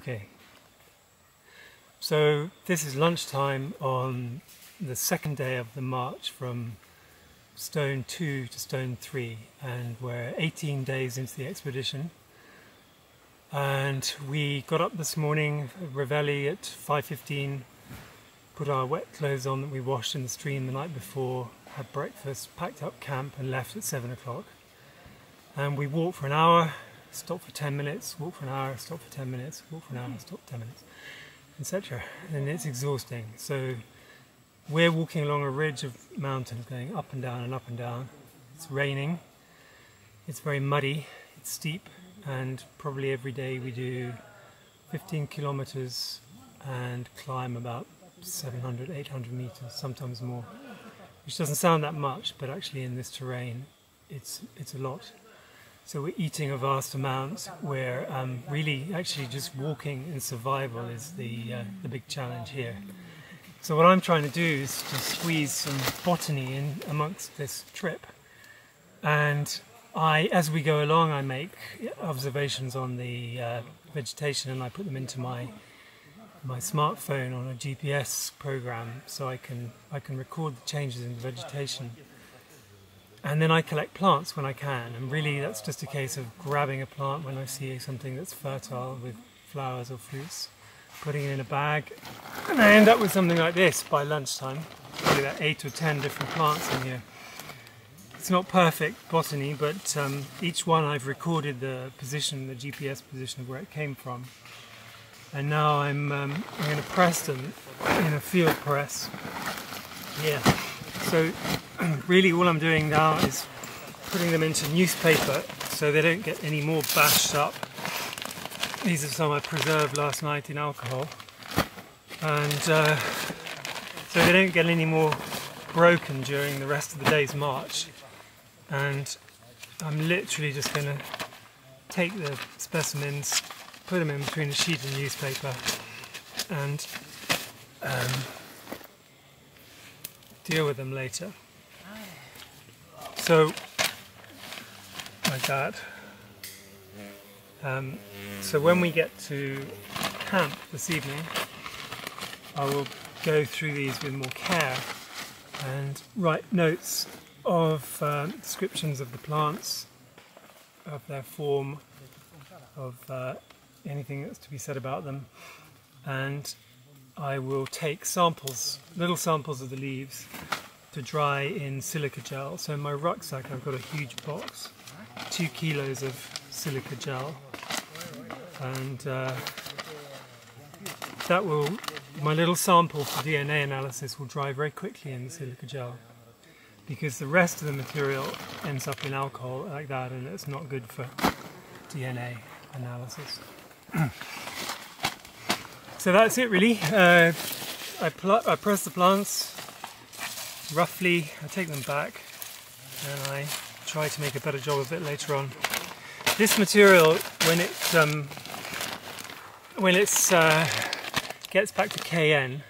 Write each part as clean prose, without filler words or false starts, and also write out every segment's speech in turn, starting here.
Okay, so this is lunchtime on the second day of the march from Stone 2 to Stone 3, and we're 18 days into the expedition. And we got up this morning, Reveille at 5:15, put our wet clothes on that we washed in the stream the night before, had breakfast, packed up camp and left at 7 o'clock. And we walked for an hour, stopped for 10 minutes, walk for an hour, stop for 10 minutes, walk for an hour, stop for 10 minutes, etc. And it's exhausting. So we're walking along a ridge of mountains going up and down and up and down. It's raining, it's very muddy, it's steep, and probably every day we do 15 kilometers and climb about 700, 800 meters, sometimes more, which doesn't sound that much, but actually in this terrain it's a lot. So we're eating a vast amount. We're really actually just walking in survival is the big challenge here. So what I'm trying to do is to squeeze some botany in amongst this trip. And as we go along, I make observations on the vegetation, and I put them into my smartphone on a GPS program, so I can record the changes in the vegetation. And then I collect plants when I can, and really that's just a case of grabbing a plant when I see something that's fertile with flowers or fruits, putting it in a bag, and I end up with something like this by lunchtime. Probably about 8 or 10 different plants in here. It's not perfect botany, but each one I've recorded the position, the GPS position of where it came from. And now I'm going to press them in a field press here. So really all I'm doing now is putting them into newspaper so they don't get any more bashed up. These are some I preserved last night in alcohol, and so they don't get any more broken during the rest of the day's march. And I'm literally just going to take the specimens, put them in between a sheet of newspaper, and deal with them later. So, like that. So when we get to camp this evening, I will go through these with more care and write notes of descriptions of the plants, of their form, of anything that's to be said about them, and I will take samples, little samples of the leaves, to dry in silica gel. So in my rucksack I've got a huge box, 2 kilos of silica gel, and that will, my little sample for DNA analysis will dry very quickly in the silica gel, because the rest of the material ends up in alcohol like that, and it's not good for DNA analysis. So that's it really. I press the plants roughly, I take them back, and I try to make a better job of it later on. This material, when it gets back to KN,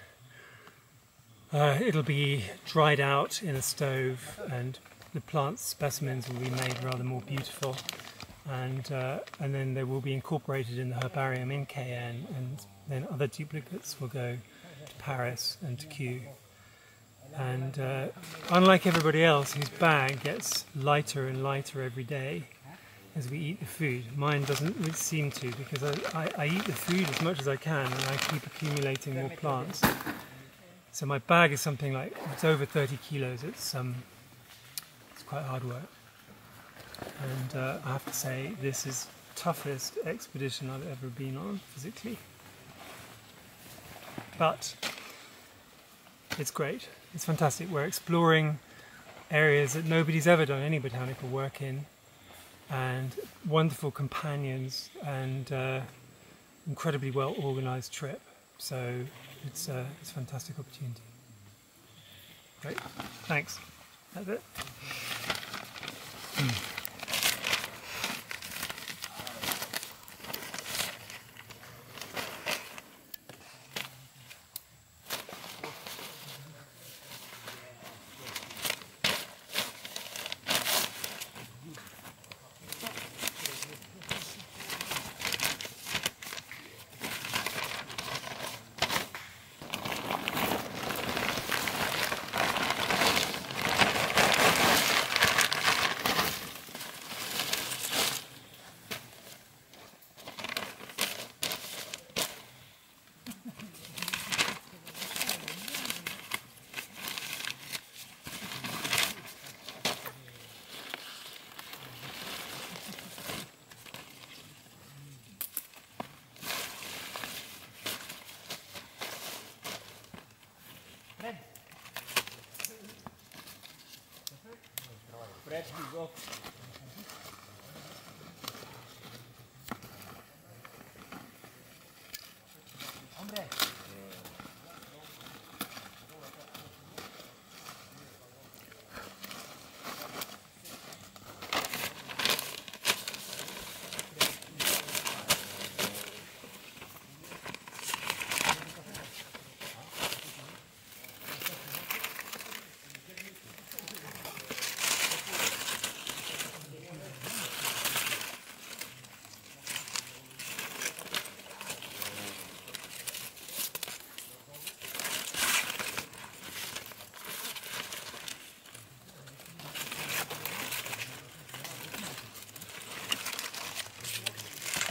it'll be dried out in a stove, and the plant specimens will be made rather more beautiful, and then they will be incorporated in the herbarium in KN, and then other duplicates will go to Paris and to Kew. And unlike everybody else whose bag gets lighter and lighter every day as we eat the food, mine doesn't really seem to, because I eat the food as much as I can, and I keep accumulating more plants. So my bag is something like, it's over 30 kilos, it's quite hard work. And I have to say, this is the toughest expedition I've ever been on physically. But it's great, it's fantastic. We're exploring areas that nobody's ever done any botanical work in, and wonderful companions, and incredibly well organised trip. So it's a fantastic opportunity. Great, thanks. That's it.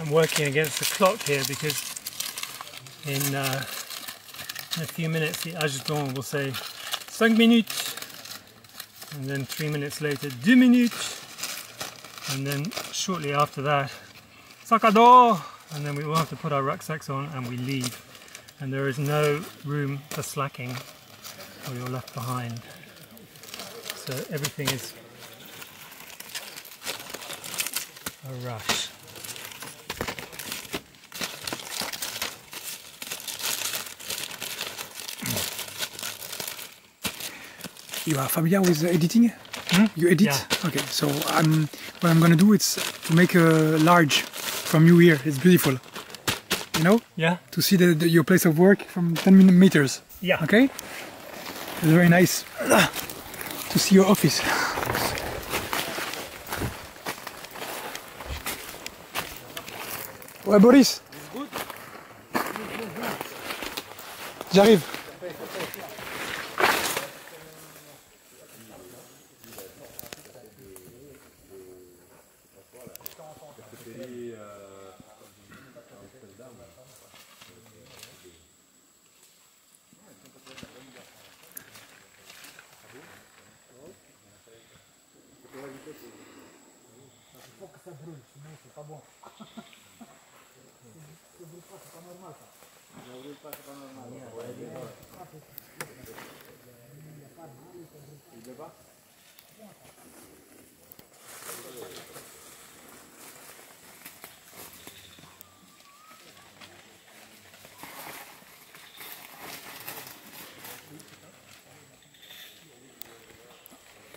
I'm working against the clock here because in a few minutes the adjutant will say 5 minutes, and then 3 minutes later 2 minutes, and then shortly after that sac à dos, and then we will have to put our rucksacks on and we leave, and there is no room for slacking or you're left behind. So everything is a rush. You are familiar with editing? You edit? Yeah. Okay, so what I'm gonna do is to make a large from you here. It's beautiful. You know? Yeah? To see your place of work from 10 meters. Yeah. Okay? It's very nice to see your office. Ouais, Boris? J'arrive.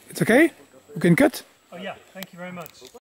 It's okay? You can cut? Oh yeah, thank you very much.